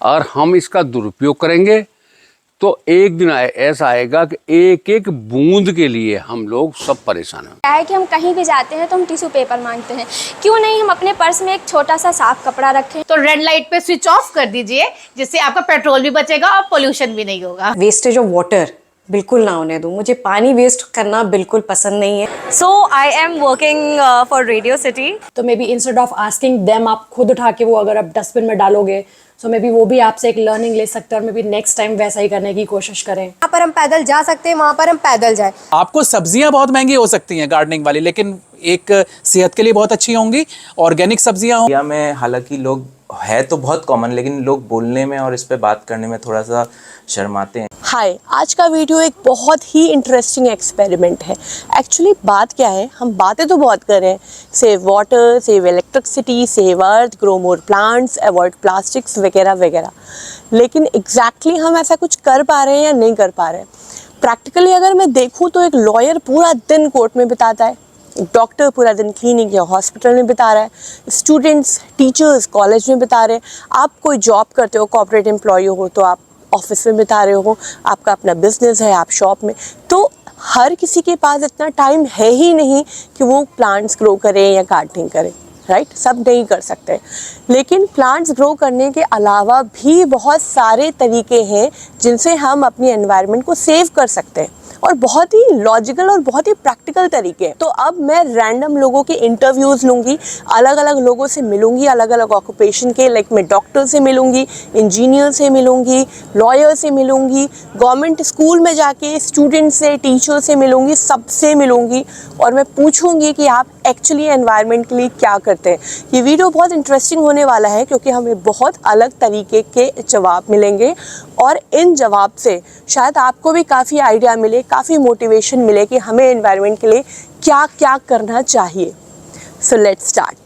और हम इसका दुरुपयोग करेंगे तो एक दिन ऐसा आएगा कि एक एक बूंद के लिए हम लोग सब परेशान हैं। क्या है कि हम कहीं भी जाते हैं तो हम टिश्यू पेपर मांगते हैं, क्यों नहीं हम अपने पर्स में एक छोटा सा साफ कपड़ा रखें। तो रेड लाइट पे स्विच ऑफ कर दीजिए, जिससे आपका पेट्रोल भी बचेगा और पोल्यूशन भी नहीं होगा। वेस्टेज ऑफ वाटर बिल्कुल ना होने दूं, मुझे पानी वेस्ट करना बिल्कुल पसंद नहीं है। So I am working for Radio City. तो maybe instead of asking them आप खुद उठा के वो अगर आप डस्टबिन में डालोगे, सो मे बी वो भी आपसे एक लर्निंग ले सकते हैं और मे बी नेक्स्ट टाइम वैसा ही करने की कोशिश करें। जहाँ पर हम पैदल जा सकते हैं वहाँ पर हम पैदल जाएं। आपको सब्जियां बहुत महंगी हो सकती हैं गार्डनिंग वाली, लेकिन एक सेहत के लिए बहुत अच्छी होंगी। ऑर्गेनिक सब्जियां इंडिया में हालांकि लोग है तो बहुत कॉमन, लेकिन लोग बोलने में और इस पे बात करने में थोड़ा सा शर्माते हैं। हाय, आज का वीडियो एक बहुत ही इंटरेस्टिंग एक्सपेरिमेंट है। एक्चुअली बात क्या है, हम बातें तो बहुत कर रहे हैं, save water, save electricity, save earth, grow more plants, avoid plastics वगैरह वगैरह, लेकिन एग्जैक्टली हम ऐसा कुछ कर पा रहे हैं या नहीं कर पा रहे हैं। प्रैक्टिकली अगर मैं देखूँ तो एक लॉयर पूरा दिन कोर्ट में बिताता है, डॉक्टर पूरा दिन क्लिनिक या हॉस्पिटल में बिता रहा है, स्टूडेंट्स, टीचर्स कॉलेज में बिता रहे हैं, आप कोई जॉब करते हो, कॉर्पोरेट एम्प्लॉय हो तो आप ऑफिस में बिता रहे हो, आपका अपना बिजनेस है, आप शॉप में। तो हर किसी के पास इतना टाइम है ही नहीं कि वो प्लांट्स ग्रो करें या गार्डनिंग करें, राइट? सब नहीं कर सकते। लेकिन प्लांट्स ग्रो करने के अलावा भी बहुत सारे तरीके हैं जिनसे हम अपनी एनवायरनमेंट को सेव कर सकते हैं, और बहुत ही लॉजिकल और बहुत ही प्रैक्टिकल तरीके हैं। तो अब मैं रैंडम लोगों के इंटरव्यूज़ लूँगी, अलग अलग लोगों से मिलूँगी, अलग अलग ऑक्यूपेशन के, लाइक मैं डॉक्टर से मिलूँगी, इंजीनियर से मिलूँगी, लॉयर से मिलूँगी, गवर्नमेंट स्कूल में जाके स्टूडेंट से, टीचर से मिलूँगी, सबसे मिलूँगी, और मैं पूछूँगी कि आप एक्चुअली एनवायरनमेंट के लिए क्या करते हैं। ये वीडियो बहुत इंटरेस्टिंग होने वाला है क्योंकि हमें बहुत अलग तरीके के जवाब मिलेंगे, और इन जवाब से शायद आपको भी काफ़ी आइडिया मिले, काफ़ी मोटिवेशन मिले कि हमें एनवायरनमेंट के लिए क्या क्या करना चाहिए। So let's start.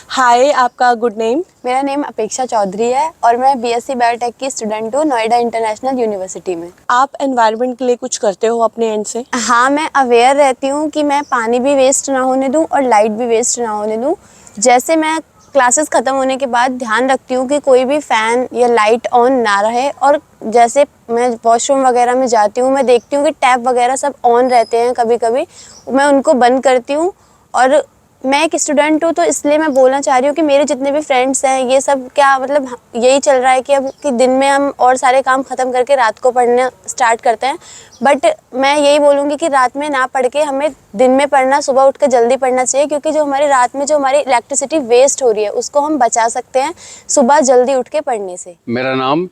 हाय, आपका गुड नेम? मेरा नेम अपेक्षा चौधरी है और मैं बीएससी बायोटेक की स्टूडेंट हूँ नोएडा इंटरनेशनल यूनिवर्सिटी में। आप एनवायरनमेंट के लिए कुछ करते हो अपने एंड से? हाँ, मैं अवेयर रहती हूँ कि मैं पानी भी वेस्ट ना होने दूँ और लाइट भी वेस्ट ना होने दूँ। जैसे मैं क्लासेस ख़त्म होने के बाद ध्यान रखती हूँ कि कोई भी फ़ैन या लाइट ऑन ना रहे, और जैसे मैं वॉशरूम वगैरह में जाती हूँ मैं देखती हूँ कि टैप वगैरह सब ऑन रहते हैं, कभी कभी मैं उनको बंद करती हूँ। और मैं एक स्टूडेंट हूँ तो इसलिए मैं बोलना चाह रही हूँ कि मेरे जितने भी फ्रेंड्स हैं ये सब क्या मतलब यही चल रहा है कि अब कि दिन में हम और सारे काम ख़त्म करके रात को पढ़ना स्टार्ट करते हैं, बट मैं यही बोलूँगी कि रात में ना पढ़ के हमें दिन में पढ़ना, सुबह उठ के जल्दी पढ़ना चाहिए, क्योंकि जो हमारी रात में जो हमारी इलेक्ट्रिसिटी वेस्ट हो रही है उसको हम बचा सकते हैं सुबह जल्दी उठ के पढ़ने से। मेरा नाम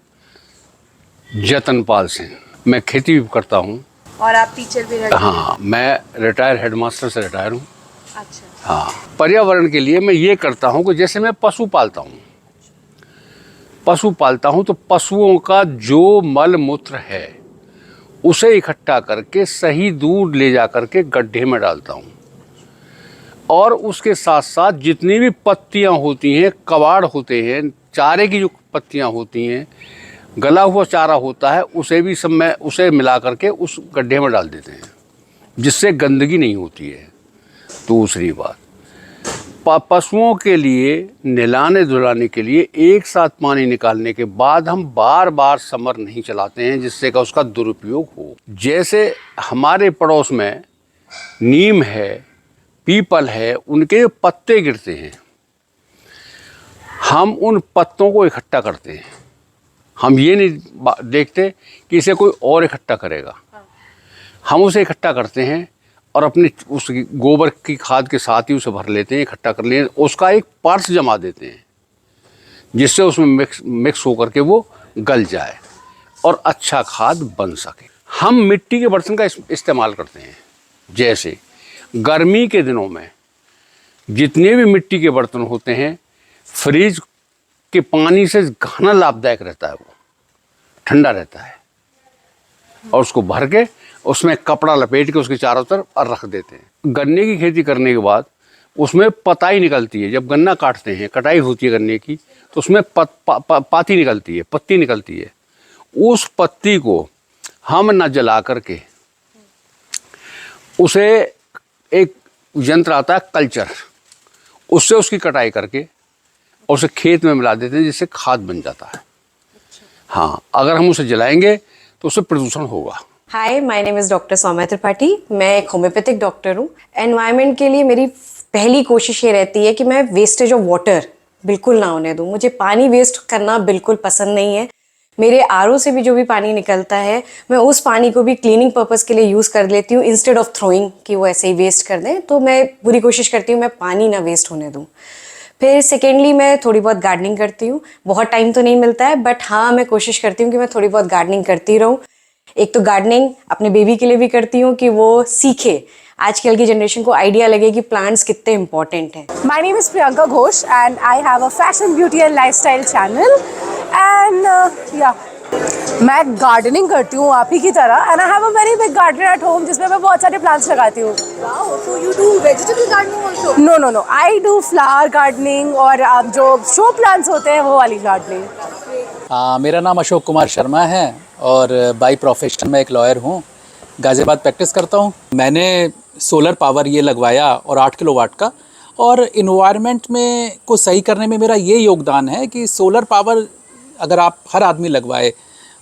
जतनपाल सिंह, मैं खेती भी करता हूँ। और आप टीचर भी रहे? हाँ, मैं रिटायर हेडमास्टर से रिटायर हूँ। अच्छा। हाँ, पर्यावरण के लिए मैं ये करता हूँ कि जैसे मैं पशु पालता हूँ तो पशुओं का जो मल मूत्र है उसे इकट्ठा करके सही दूर ले जा करके गड्ढे में डालता हूँ, और उसके साथ साथ जितनी भी पत्तियाँ होती हैं, कबाड़ होते हैं, चारे की जो पत्तियाँ होती हैं, गला हुआ चारा होता है, उसे भी सब मैं उसे मिला करके उस गड्ढे में डाल देते हैं, जिससे गंदगी नहीं होती है। दूसरी बात, पशुओं के लिए नहलाने धुलाने के लिए एक साथ पानी निकालने के बाद हम बार बार समर नहीं चलाते हैं, जिससे कि उसका दुरुपयोग हो। जैसे हमारे पड़ोस में नीम है, पीपल है, उनके पत्ते गिरते हैं, हम उन पत्तों को इकट्ठा करते हैं। हम ये नहीं देखते कि इसे कोई और इकट्ठा करेगा, हम उसे इकट्ठा करते हैं और अपने उस गोबर की खाद के साथ ही उसे भर लेते हैं, इकट्ठा कर लेते हैं, उसका एक पर्स जमा देते हैं, जिससे उसमें मिक्स होकर के वो गल जाए और अच्छा खाद बन सके। हम मिट्टी के बर्तन का इस्तेमाल करते हैं। जैसे गर्मी के दिनों में जितने भी मिट्टी के बर्तन होते हैं, फ्रिज के पानी से घना लाभदायक रहता है, वो ठंडा रहता है, और उसको भर के उसमें कपड़ा लपेट के उसके चारों तरफ और रख देते हैं। गन्ने की खेती करने के बाद उसमें पताई निकलती है। जब गन्ना काटते हैं, कटाई होती है गन्ने की, तो उसमें पाती निकलती है, पत्ती निकलती है। उस पत्ती को हम न जला करके उसे एक यंत्र आता है कल्चर, उससे उसकी कटाई करके और उसे खेत में मिला देते हैं, जिससे खाद बन जाता है। हाँ, अगर हम उसे जलाएंगे तो उससे प्रदूषण होगा। Hi, my name is doctor Saumya Tripathi. मैं एक होम्योपैथिक डॉक्टर हूँ। एनवायरनमेंट के लिए मेरी पहली कोशिश ये रहती है कि मैं वेस्टेज ऑफ वाटर बिल्कुल ना होने दूँ। मुझे पानी वेस्ट करना बिल्कुल पसंद नहीं है। मेरे आरओ से भी जो भी पानी निकलता है, मैं उस पानी को भी क्लीनिंग पर्पज़ के लिए यूज़ कर लेती हूँ इंस्टेड ऑफ थ्रोइंग कि वो ऐसे ही वेस्ट कर दें। तो मैं पूरी कोशिश करती हूँ मैं पानी ना वेस्ट होने दूँ। फिर सेकेंडली मैं थोड़ी बहुत गार्डनिंग करती हूँ। बहुत टाइम तो नहीं मिलता है, बट हाँ मैं कोशिश करती हूँ कि मैं थोड़ी बहुत गार्डनिंग करती रहूँ। एक तो गार्डनिंग अपने बेबी के लिए भी करती हूँ कि वो सीखे, आजकल की जनरेशन को आइडिया लगे कि प्लांट्स कितने इंपॉर्टेंट हैं। My name is Priyanka Ghosh and I have a fashion, beauty and lifestyle channel and मैं गार्डनिंग करती हूँ आप ही की तरह and I have a very big garden at home जिसमें मैं बहुत सारे प्लांट्स लगाती हूँ। So you do vegetable gardening also? No I do flower gardening और जो शो प्लांट्स होते हैं वो वाली गार्डनिंग। मेरा नाम अशोक कुमार शर्मा है और बाई प्रोफेशन मैं एक लॉयर हूँ। गाज़ियाबाद प्रैक्टिस करता हूँ। मैंने सोलर पावर ये लगवाया और 8 किलोवाट का, और इन्वायरमेंट में को सही करने में मेरा ये योगदान है कि सोलर पावर अगर आप हर आदमी लगवाए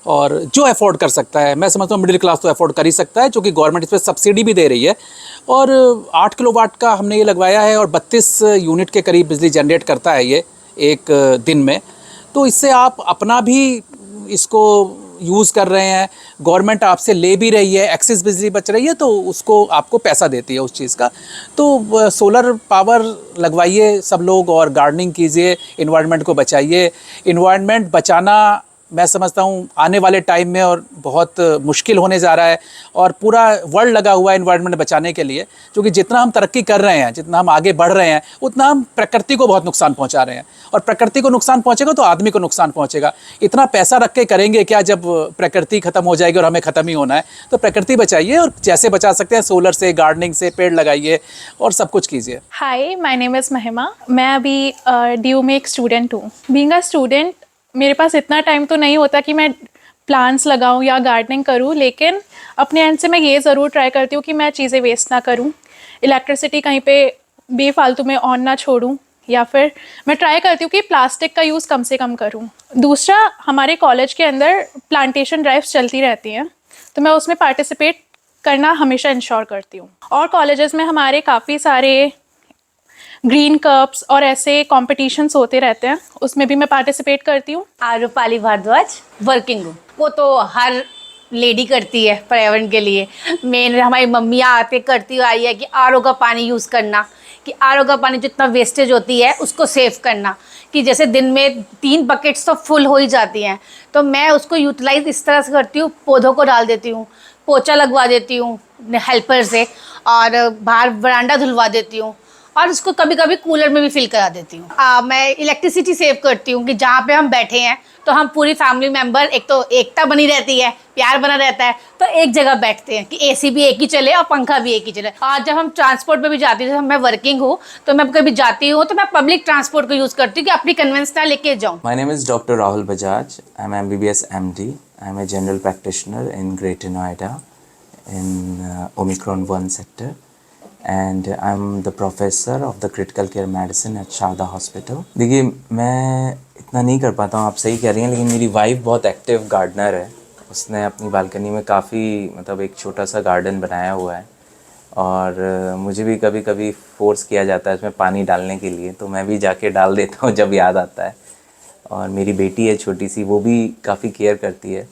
और जो अफोर्ड कर सकता है, मैं समझता हूँ मिडिल क्लास तो अफोर्ड कर ही सकता है, क्योंकि गवर्नमेंट इस पर सब्सिडी भी दे रही है। और 8 किलोवाट का हमने ये लगवाया है और 32 यूनिट के करीब बिजली जनरेट करता है ये एक दिन में। तो इससे आप अपना भी इसको यूज़ कर रहे हैं, गवर्नमेंट आपसे ले भी रही है, एक्सेस बिजली बच रही है, तो उसको आपको पैसा देती है उस चीज़ का। तो सोलर पावर लगवाइए सब लोग और गार्डनिंग कीजिए, इन्वायरमेंट को बचाइए। इन्वायरमेंट बचाना मैं समझता हूँ आने वाले टाइम में और बहुत मुश्किल होने जा रहा है, और पूरा वर्ल्ड लगा हुआ है इन्वायरमेंट बचाने के लिए, क्योंकि जितना हम तरक्की कर रहे हैं, जितना हम आगे बढ़ रहे हैं, उतना हम प्रकृति को बहुत नुकसान पहुंचा रहे हैं, और प्रकृति को नुकसान पहुंचेगा तो आदमी को नुकसान पहुंचेगा। इतना पैसा रख के करेंगे क्या जब प्रकृति ख़त्म हो जाएगी और हमें ख़त्म ही होना है। तो प्रकृति बचाइए, और जैसे बचा सकते हैं सोलर से, गार्डनिंग से, पेड़ लगाइए और सब कुछ कीजिए। हाय, माय नेम इज़ महिमा। मैं अभी DU में एक स्टूडेंट हूँ। बीइंग अ स्टूडेंट मेरे पास इतना टाइम तो नहीं होता कि मैं प्लांट्स लगाऊं या गार्डनिंग करूं, लेकिन अपने एंड से मैं ये ज़रूर ट्राई करती हूँ कि मैं चीज़ें वेस्ट ना करूं, इलेक्ट्रिसिटी कहीं पे बेफालतू में ऑन ना छोड़ूं, या फिर मैं ट्राई करती हूँ कि प्लास्टिक का यूज़ कम से कम करूँ। दूसरा, हमारे कॉलेज के अंदर प्लांटेशन ड्राइव्स चलती रहती हैं, तो मैं उसमें पार्टिसिपेट करना हमेशा इंश्योर करती हूँ। और कॉलेजेस में हमारे काफ़ी सारे ग्रीन कप्स और ऐसे कॉम्पिटिशन्स होते रहते हैं, उसमें भी मैं पार्टिसिपेट करती हूँ। रूपाली भारद्वाज, वर्किंग हूँ। वो तो हर लेडी करती है पर्यावरण के लिए। मेन हमारी मम्मियाँ आते करती आई है कि आरओ का पानी यूज़ करना, कि आरओ का पानी जितना वेस्टेज होती है उसको सेव करना, कि जैसे दिन में 3 बकेट्स तो फुल हो ही जाती हैं, तो मैं उसको यूटिलाइज इस तरह से करती हूँ, पौधों को डाल देती हूँ, पोछा लगवा देती हूँ हेल्पर से, और बाहर बरांडा धुलवा देती हूँ, और उसको कभी कभी कूलर में भी फिल करा देती हूँ। मैं इलेक्ट्रिसिटी सेव करती हूँ कि जहाँ पे हम बैठे हैं तो हम पूरी फैमिली मेम्बर, एक तो एकता बनी रहती है, प्यार बना रहता है, तो एक जगह बैठते हैं कि एसी भी एक ही चले और पंखा भी एक ही चले। और जब हम ट्रांसपोर्ट में भी जाती हूँ, मैं वर्किंग हूँ तो मैं कभी जाती हूँ तो मैं पब्लिक ट्रांसपोर्ट को यूज़ करती हूँ कि अपनी कन्वेंस ना लेके जाऊँ। My name is doctor Rahul Bajaj. I am MBBS MD। I am a general practitioner in Greater Noida in Omicron 1 sector, and I'm the professor of the critical care medicine at Sharda hospital. देखिए, मैं इतना नहीं कर पाता हूँ, आप सही कह रही हैं, लेकिन मेरी वाइफ बहुत एक्टिव गार्डनर है। उसने अपनी बालकनी में काफ़ी मतलब एक छोटा सा गार्डन बनाया हुआ है, और मुझे भी कभी कभी फोर्स किया जाता है उसमें पानी डालने के लिए, तो मैं भी जाके डाल देता हूँ जब याद आता है। और मेरी बेटी है छोटी सी, वो भी काफ़ी केयर करती है।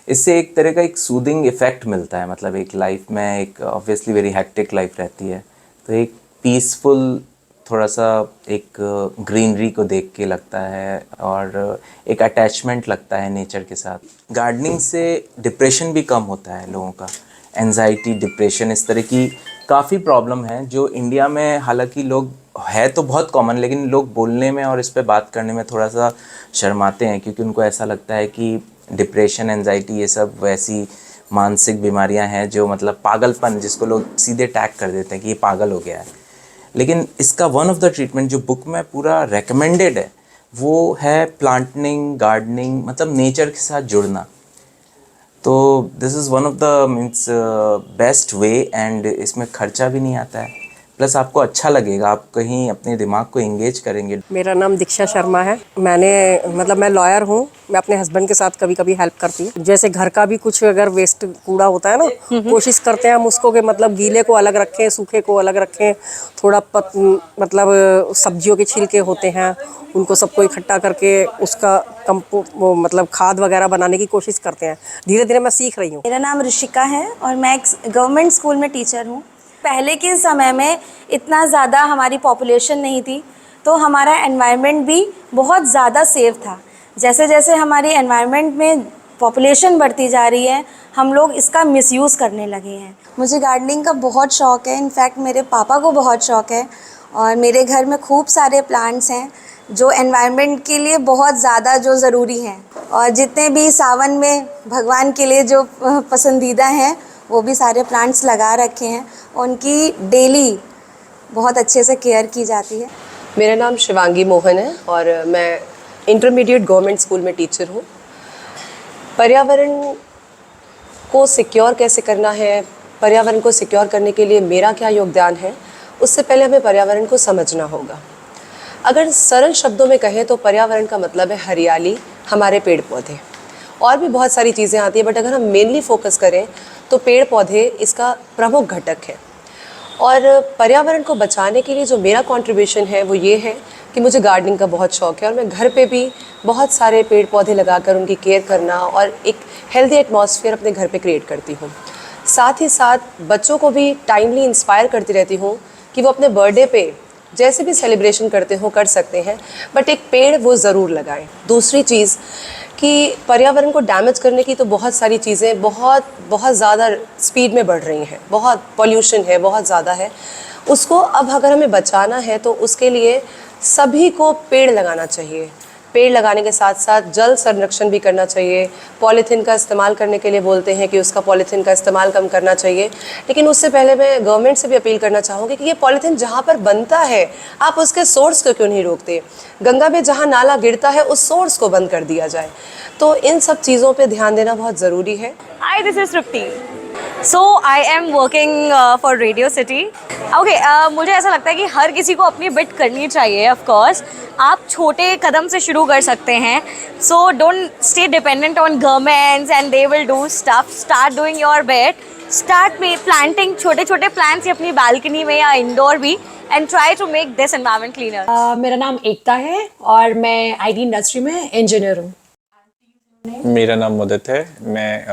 इससे एक तरह का एक सूदिंग इफ़ेक्ट मिलता है, मतलब एक लाइफ में एक ऑब्वियसली वेरी हेक्टिक लाइफ रहती है, तो एक पीसफुल थोड़ा सा एक ग्रीनरी को देख के लगता है, और एक अटैचमेंट लगता है नेचर के साथ। गार्डनिंग से डिप्रेशन भी कम होता है लोगों का, एंजाइटी, डिप्रेशन, इस तरह की काफ़ी प्रॉब्लम है जो इंडिया में हालांकि लोग है तो बहुत कॉमन, लेकिन लोग बोलने में और इस पे बात करने में थोड़ा सा शर्माते हैं, क्योंकि उनको ऐसा लगता है कि डिप्रेशन, एंजाइटी, ये सब वैसी मानसिक बीमारियां हैं जो मतलब पागलपन, जिसको लोग सीधे टैग कर देते हैं कि ये पागल हो गया है। लेकिन इसका वन ऑफ द ट्रीटमेंट जो बुक में पूरा रेकमेंडेड है वो है प्लांटिंग, गार्डनिंग, मतलब नेचर के साथ जुड़ना। तो this is one of the means best way, and इसमें खर्चा भी नहीं आता है, प्लस आपको अच्छा लगेगा, आप कहीं अपने दिमाग को एंगेज करेंगे। मेरा नाम दीक्षा शर्मा है। मैं लॉयर हूँ। मैं अपने हस्बैंड के साथ कभी कभी हेल्प करती हूँ। जैसे घर का भी कुछ अगर वेस्ट कूड़ा होता है ना, कोशिश करते हैं हम उसको कि मतलब गीले को अलग रखें, सूखे को अलग रखें। थोड़ा सब्जियों के छिलके होते हैं, उनको सबको इकट्ठा करके उसका खाद वगैरह बनाने की कोशिश करते हैं। धीरे धीरे मैं सीख रही हूँ। मेरा नाम ऋषिका है और मैं एक गवर्नमेंट स्कूल में टीचर हूँ। पहले के समय में इतना ज़्यादा हमारी पॉपुलेशन नहीं थी, तो हमारा एनवायरनमेंट भी बहुत ज़्यादा सेफ था। जैसे जैसे हमारी एनवायरनमेंट में पॉपुलेशन बढ़ती जा रही है, हम लोग इसका मिसयूज़ करने लगे हैं। मुझे गार्डनिंग का बहुत शौक़ है। इनफैक्ट मेरे पापा को बहुत शौक़ है और मेरे घर में खूब सारे प्लांट्स हैं जो एनवायरनमेंट के लिए बहुत ज़्यादा जो ज़रूरी हैं। और जितने भी सावन में भगवान के लिए जो पसंदीदा हैं वो भी सारे प्लांट्स लगा रखे हैं। उनकी डेली बहुत अच्छे से केयर की जाती है। मेरा नाम शिवांगी मोहन है और मैं इंटरमीडिएट गवर्नमेंट स्कूल में टीचर हूँ। पर्यावरण को सिक्योर कैसे करना है, पर्यावरण को सिक्योर करने के लिए मेरा क्या योगदान है, उससे पहले हमें पर्यावरण को समझना होगा। अगर सरल शब्दों में कहें तो पर्यावरण का मतलब है हरियाली, हमारे पेड़ पौधे, और भी बहुत सारी चीज़ें आती हैं, बट अगर हम मेनली फोकस करें तो पेड़ पौधे इसका प्रमुख घटक है। और पर्यावरण को बचाने के लिए जो मेरा कंट्रीब्यूशन है वो ये है कि मुझे गार्डनिंग का बहुत शौक़ है और मैं घर पे भी बहुत सारे पेड़ पौधे लगाकर उनकी केयर करना और एक हेल्दी एटमॉस्फेयर अपने घर पे क्रिएट करती हूँ। साथ ही साथ बच्चों को भी टाइमली इंस्पायर करती रहती हूँ कि वो अपने बर्थडे पे जैसे भी सेलिब्रेशन करते हो कर सकते हैं, बट एक पेड़ वो ज़रूर लगाएं। दूसरी चीज़ कि पर्यावरण को डैमेज करने की तो बहुत सारी चीज़ें बहुत ज़्यादा स्पीड में बढ़ रही हैं, बहुत पॉल्यूशन है, बहुत ज़्यादा है। उसको अब अगर हमें बचाना है तो उसके लिए सभी को पेड़ लगाना चाहिए। पेड़ लगाने के साथ साथ जल संरक्षण भी करना चाहिए। पॉलीथीन का इस्तेमाल करने के लिए बोलते हैं कि उसका पॉलीथीन का इस्तेमाल कम करना चाहिए, लेकिन उससे पहले मैं गवर्नमेंट से भी अपील करना चाहूँगी कि ये पॉलीथीन जहाँ पर बनता है आप उसके सोर्स को क्यों नहीं रोकते। गंगा में जहाँ नाला गिरता है उस सोर्स को बंद कर दिया जाए। तो इन सब चीज़ों पर ध्यान देना बहुत ज़रूरी है। Hi, this is Trupti. So I am working for Radio City. Okay, मुझे ऐसा लगता है कि हर किसी को अपनी बिट करनी चाहिए। ऑफ कोर्स आप छोटे कदम से शुरू कर सकते हैं। So don't stay dependent on governments and they will do stuff. Start doing your bit. Start में प्लांटिंग छोटे छोटे प्लांट्स अपनी बालकनी में या इंडोर भी, and try to make this environment cleaner. मेरा नाम एकता है और मैं आईटी इंडस्ट्री में इंजीनियर हूँ। मेरा नाम मुदित है, मैं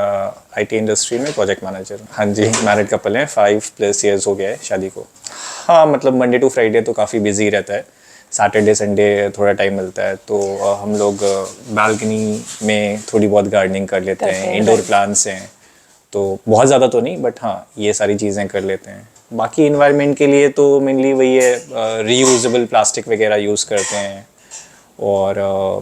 आईटी इंडस्ट्री में प्रोजेक्ट मैनेजर हूँ। हाँ जी, मैरिड कपल हैं, 5+ ईयर्स हो गया है शादी को। हाँ, मतलब मंडे टू फ्राइडे तो काफ़ी बिजी रहता है, सैटरडे संडे थोड़ा टाइम मिलता है, तो हम लोग बालकनी में थोड़ी बहुत गार्डनिंग कर लेते हैं। इंडोर प्लांट्स हैं तो बहुत ज़्यादा तो नहीं, बट हाँ ये सारी चीज़ें कर लेते हैं। बाकी इन्वायरमेंट के लिए तो मेनली वही है, रीयूजेबल प्लास्टिक वगैरह यूज़ करते हैं, और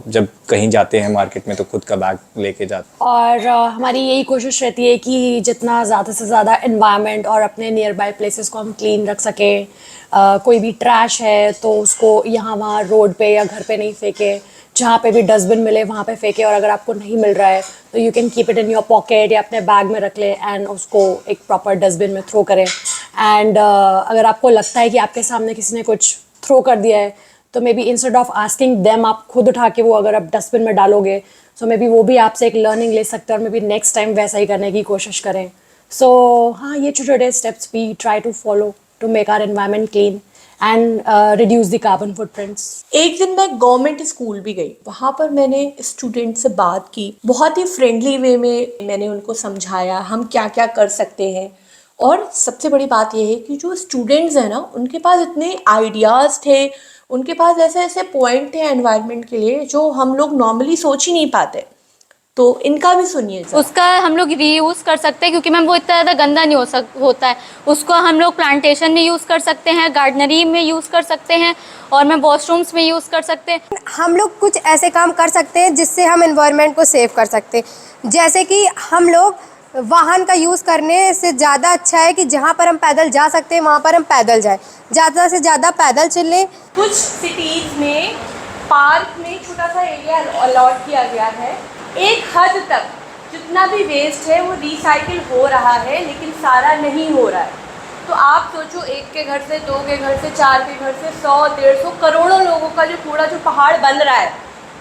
जब कहीं जाते हैं मार्केट में तो खुद का बैग लेके जाते हैं। और हमारी यही कोशिश रहती है कि जितना ज़्यादा से ज़्यादा एनवायरनमेंट और अपने नियर बाय प्लेसेस को हम क्लीन रख सकें। कोई भी ट्रैश है तो उसको यहाँ वहाँ रोड पे या घर पे नहीं फेंके, जहाँ पे भी डस्टबिन मिले वहाँ पे फेंके। और अगर आपको नहीं मिल रहा है तो you can keep it in your pocket या अपने बैग में रख ले एंड उसको एक प्रॉपर डस्टबिन में थ्रो करें। एंड अगर आपको लगता है कि आपके सामने किसी ने कुछ थ्रो कर दिया है तो maybe instead of asking them आप खुद उठा के वो अगर आप डस्टबिन में डालोगे, सो मे बी वो भी आपसे एक लर्निंग ले सकते हैं और मे बी नेक्स्ट टाइम वैसा ही करने की कोशिश करें। सो हाँ, ये छोटे छोटे steps we try to follow to make our environment clean and reduce the carbon footprints. एक दिन मैं गवर्नमेंट स्कूल भी गई, वहाँ पर मैंने स्टूडेंट से बात की, बहुत ही फ्रेंडली वे में मैंने उनको समझाया हम क्या क्या कर सकते हैं। और सबसे बड़ी बात यह है कि जो स्टूडेंट्स हैं ना, उनके पास इतने आइडियाज़ थे, उनके पास ऐसे ऐसे पॉइंट थे एनवायरनमेंट के लिए जो हम लोग नॉर्मली सोच ही नहीं पाते। तो इनका भी सुनिए। उसका हम लोग रीयूज़ कर सकते हैं क्योंकि मैम वो इतना ज़्यादा गंदा नहीं होता है। उसको हम लोग प्लांटेशन में यूज़ कर सकते हैं, गार्डनरी में यूज़ कर सकते हैं और मैं वॉशरूम्स में यूज़ कर सकते हैं। हम लोग कुछ ऐसे काम कर सकते हैं जिससे हम एनवायरनमेंट को सेव कर सकते हैं। जैसे कि हम लोग वाहन का यूज़ करने से ज़्यादा अच्छा है कि जहाँ पर हम पैदल जा सकते हैं वहाँ पर हम पैदल जाएं, ज़्यादा से ज़्यादा पैदल चलें। कुछ सिटीज़ में पार्क में छोटा सा एरिया अलॉट किया गया है। एक हद तक जितना भी वेस्ट है वो रिसाइकिल हो रहा है, लेकिन सारा नहीं हो रहा है। तो आप सोचो, एक के घर से, दो के घर से, चार के घर से, 100, 150, करोड़ों लोगों का जो कूड़ा जो पहाड़ बन रहा है,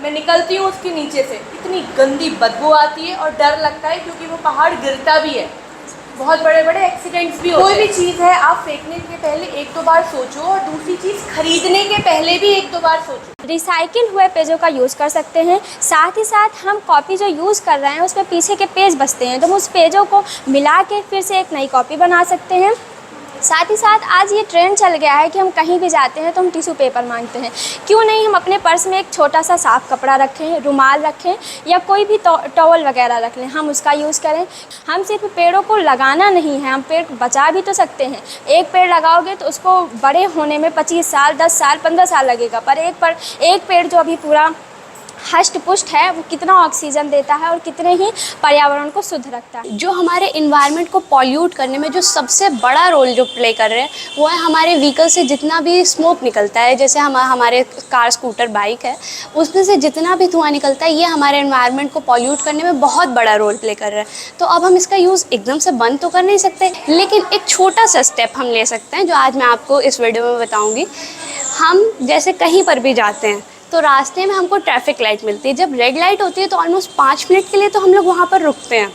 मैं निकलती हूँ उसके नीचे से, इतनी गंदी बदबू आती है और डर लगता है क्योंकि वो पहाड़ गिरता भी है, बहुत बड़े बड़े एक्सीडेंट्स भी होते हैं। कोई भी चीज़ है आप फेंकने के पहले 1-2 बार सोचो, और दूसरी चीज़ खरीदने के पहले भी 1-2 बार सोचो। रिसाइकिल हुए पेजों का यूज़ कर सकते हैं। साथ ही साथ हम कॉपी जो यूज़ कर रहे हैं उसमें पीछे के पेज बचते हैं, तो हम उस पेजों को मिला के फिर से एक नई कॉपी बना सकते हैं। साथ ही साथ आज ये ट्रेंड चल गया है कि हम कहीं भी जाते हैं तो हम टिश्यू पेपर मांगते हैं। क्यों नहीं हम अपने पर्स में एक छोटा सा साफ़ कपड़ा रखें, रुमाल रखें, या कोई भी टॉवल वगैरह रख लें, हम उसका यूज़ करें। हम सिर्फ पेड़ों को लगाना नहीं है, हम पेड़ बचा भी तो सकते हैं। एक पेड़ लगाओगे तो उसको बड़े होने में 25 साल, 10 साल, 15 साल लगेगा, पर एक पेड़ जो अभी पूरा हष्ट पुष्ट है वो कितना ऑक्सीजन देता है और कितने ही पर्यावरण को शुद्ध रखता है। जो हमारे इन्वायरमेंट को पॉल्यूट करने में जो सबसे बड़ा रोल जो प्ले कर रहे हैं वो है हमारे व्हीकल से जितना भी स्मोक निकलता है, जैसे हमारे कार, स्कूटर, बाइक है, उसमें से जितना भी धुआं निकलता है ये हमारे इन्वायरमेंट को पॉल्यूट करने में बहुत बड़ा रोल प्ले कर रहा है। तो अब हम इसका यूज़ एकदम से बंद तो कर नहीं सकते, लेकिन एक छोटा सा स्टेप हम ले सकते हैं जो आज मैं आपको इस वीडियो में बताऊँगी। हम जैसे कहीं पर भी जाते हैं तो रास्ते में हमको ट्रैफिक लाइट मिलती है। जब रेड लाइट होती है तो ऑलमोस्ट 5 मिनट के लिए तो हम लोग वहाँ पर रुकते हैं।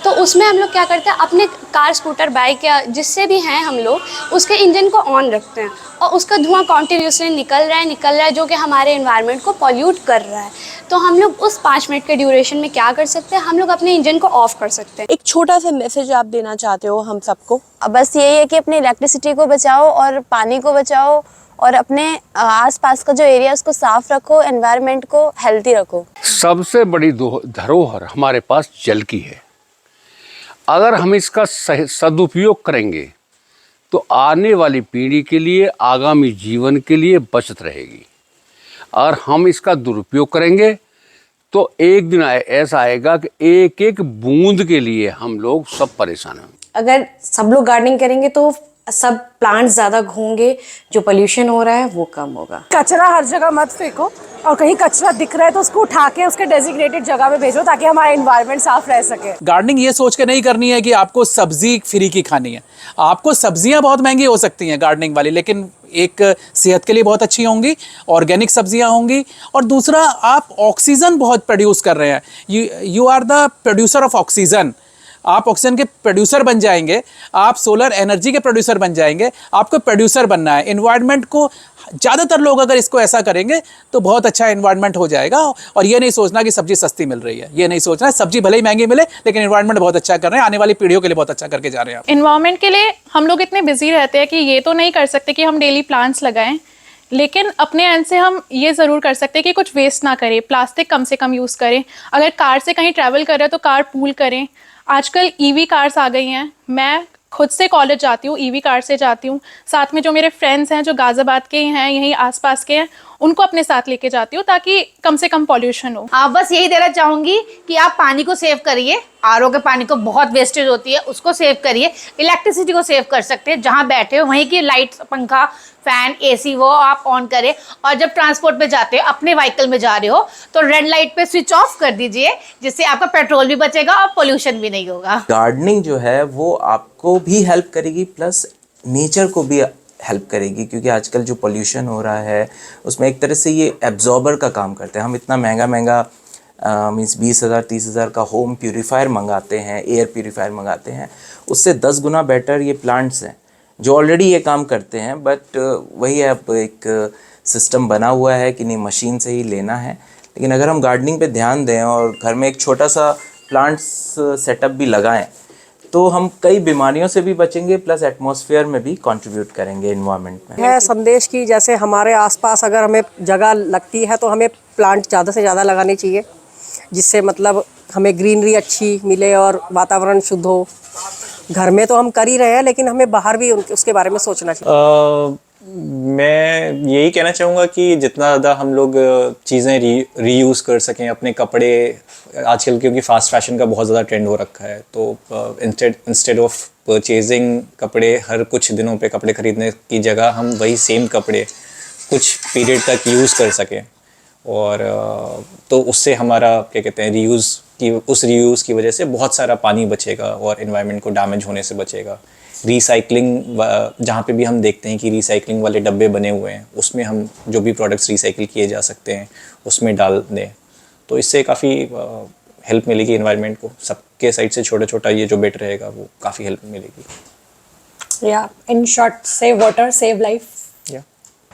तो उसमें हम लोग क्या करते हैं, अपने कार, स्कूटर, बाइक या जिससे भी हैं हम लोग, उसके इंजन को ऑन रखते हैं और उसका धुआं कॉन्टिन्यूसली निकल रहा है, जो कि हमारे एनवायरनमेंट को पॉल्यूट कर रहा है। तो हम लोग उस 5 मिनट के ड्यूरेशन में क्या कर सकते हैं, हम लोग अपने इंजन को ऑफ कर सकते हैं। एक छोटा सा मैसेज आप देना चाहते हो हम सबको? बस यही है कि अपनी इलेक्ट्रिसिटी को बचाओ और पानी को बचाओ और अपने आसपास का जो एरिया उसको साफ रखो, एनवायरनमेंट को हेल्दी रखो। सबसे बड़ी धरोहर हमारे पास जल की है। अगर हम इसका सदुपयोग करेंगे तो आने वाली पीढ़ी के लिए, आगामी जीवन के लिए बचत रहेगी। और हम इसका दुरुपयोग करेंगे तो एक दिन ऐसा आएगा कि एक एक बूंद के लिए हम लोग सब परेशान हैं। अगर सब लोग गार्डनिंग करेंगे तो सब प्लांट्स ज़्यादा होंगे, जो पोल्यूशन हो रहा है वो कम होगा। कचरा हर जगह मत फेंको, और कहीं कचरा दिख रहा है तो उसको उठा के उसके डेजिग्नेटेड जगह पे भेजो ताकि हमारा एनवायरनमेंट साफ रह सके। गार्डनिंग ये सोच के नहीं करनी है कि आपको सब्जी फ्री की खानी है। आपको सब्जियां बहुत महंगी हो सकती हैं गार्डनिंग वाली, लेकिन एक सेहत के लिए बहुत अच्छी होंगी, ऑर्गेनिक सब्जियां होंगी। और दूसरा, आप ऑक्सीजन बहुत प्रोड्यूस कर रहे हैं। You are the producer of oxygen. आप ऑक्सीजन के प्रोड्यूसर बन जाएंगे, आप सोलर एनर्जी के प्रोड्यूसर बन जाएंगे। आपको प्रोड्यूसर बनना है। एनवायरनमेंट को ज़्यादातर लोग अगर इसको ऐसा करेंगे तो बहुत अच्छा एनवायरनमेंट हो जाएगा। और ये नहीं सोचना कि सब्जी सस्ती मिल रही है, ये नहीं सोचना। सब्जी भले ही महंगी मिले लेकिन एनवायरनमेंट बहुत अच्छा कर रहे हैं, आने वाली पीढ़ियों के लिए बहुत अच्छा करके जा रहे हैं। एनवायरनमेंट के लिए हम लोग इतने बिजी रहते हैं कि ये तो नहीं कर सकते कि हम डेली प्लांट्स लगाएं, लेकिन अपने एंड से हम ये ज़रूर कर सकते हैं कि कुछ वेस्ट ना करें। प्लास्टिक कम से कम यूज़ करें। अगर कार से कहीं ट्रैवल कर रहे हैं तो कार पूल करें। आजकल ईवी कार्स आ गई हैं। मैं खुद से कॉलेज जाती हूँ, ईवी कार से जाती हूँ। साथ में जो मेरे फ्रेंड्स हैं जो गाज़ियाबाद के हैं, यहीं आसपास के हैं, उनको अपने साथ लेके जाती हूँ ताकि कम से कम पॉल्यूशन हो। आप बस यही देना चाहूँगी कि आप पानी को सेव करिए। आरओ के पानी को बहुत वेस्टेज होती है, उसको सेव करिए। इलेक्ट्रिसिटी को सेव कर सकते हैं, जहाँ बैठे हो वहीं की लाइट, पंखा, फैन, एसी वो आप ऑन करें। और जब ट्रांसपोर्ट पे जाते हो, अपने व्हीकल में जा रहे हो, तो रेड लाइट पे स्विच ऑफ कर दीजिए, जिससे आपका पेट्रोल भी बचेगा और पोल्यूशन भी नहीं होगा। गार्डनिंग जो है वो आपको भी हेल्प करेगी, प्लस नेचर को भी हेल्प करेगी, क्योंकि आजकल जो पोल्यूशन हो रहा है उसमें एक तरह से ये एब्जॉर्बर का काम करते हैं। हम इतना महंगा मीन्स 20,000 30,000 का होम प्यूरीफायर मंगाते हैं, एयर प्यूरीफायर मंगाते हैं। उससे 10 गुना बेटर ये प्लांट्स हैं जो ऑलरेडी ये काम करते हैं। बट वही है, अब एक सिस्टम बना हुआ है कि नहीं मशीन से ही लेना है। लेकिन अगर हम गार्डनिंग पे ध्यान दें और घर में एक छोटा सा प्लांट्स सेटअप भी लगाएं तो हम कई बीमारियों से भी बचेंगे, प्लस एटमॉस्फेयर में भी कंट्रीब्यूट करेंगे एनवायरनमेंट में। है संदेश की, जैसे हमारे आसपास अगर हमें जगह लगती है तो हमें प्लांट ज़्यादा से ज़्यादा लगाने चाहिए, जिससे मतलब हमें ग्रीनरी अच्छी मिले और वातावरण शुद्ध हो। घर में तो हम कर ही रहे हैं, लेकिन हमें बाहर भी उसके बारे में सोचना चाहिए। मैं यही कहना चाहूँगा कि जितना ज़्यादा हम लोग चीज़ें रीयूज़ कर सकें, अपने कपड़े आजकल क्योंकि फास्ट फैशन का बहुत ज़्यादा ट्रेंड हो रखा है, तो इंस्टेड ऑफ परचेजिंग कपड़े हर कुछ दिनों पे कपड़े ख़रीदने की जगह हम वही सेम कपड़े कुछ पीरियड तक यूज़ कर सकें। और तो उससे हमारा क्या कहते हैं रीयूज़ की वजह से बहुत सारा पानी बचेगा और एनवायरनमेंट को डैमेज होने से बचेगा। रिसाइकलिंग, जहाँ पे भी हम देखते हैं कि रिसाइकलिंग वाले डब्बे बने हुए हैं, उसमें हम जो भी प्रोडक्ट्स रिसाइकिल किए जा सकते हैं उसमें डाल दें, तो इससे काफ़ी हेल्प मिलेगी एनवायरनमेंट को। सबके साइड से छोटा छोटा ये जो बेट रहेगा वो काफ़ी हेल्प मिलेगी। या in short, save water, save life.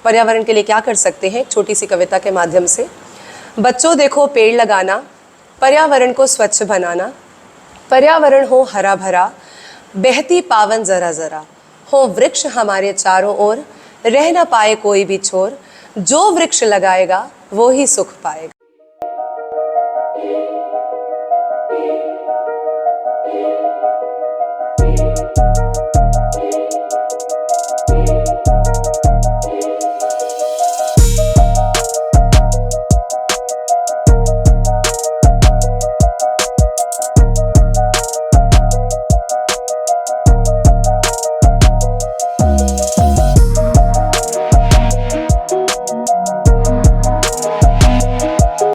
पर्यावरण के लिए क्या कर सकते हैं, एक छोटी सी कविता के माध्यम से। बच्चों देखो पेड़ लगाना, पर्यावरण को स्वच्छ बनाना, पर्यावरण हो हरा भरा, बहती पावन जरा जरा, हो वृक्ष हमारे चारों ओर, रह न पाए कोई भी छोर, जो वृक्ष लगाएगा वो ही सुख पाएगा।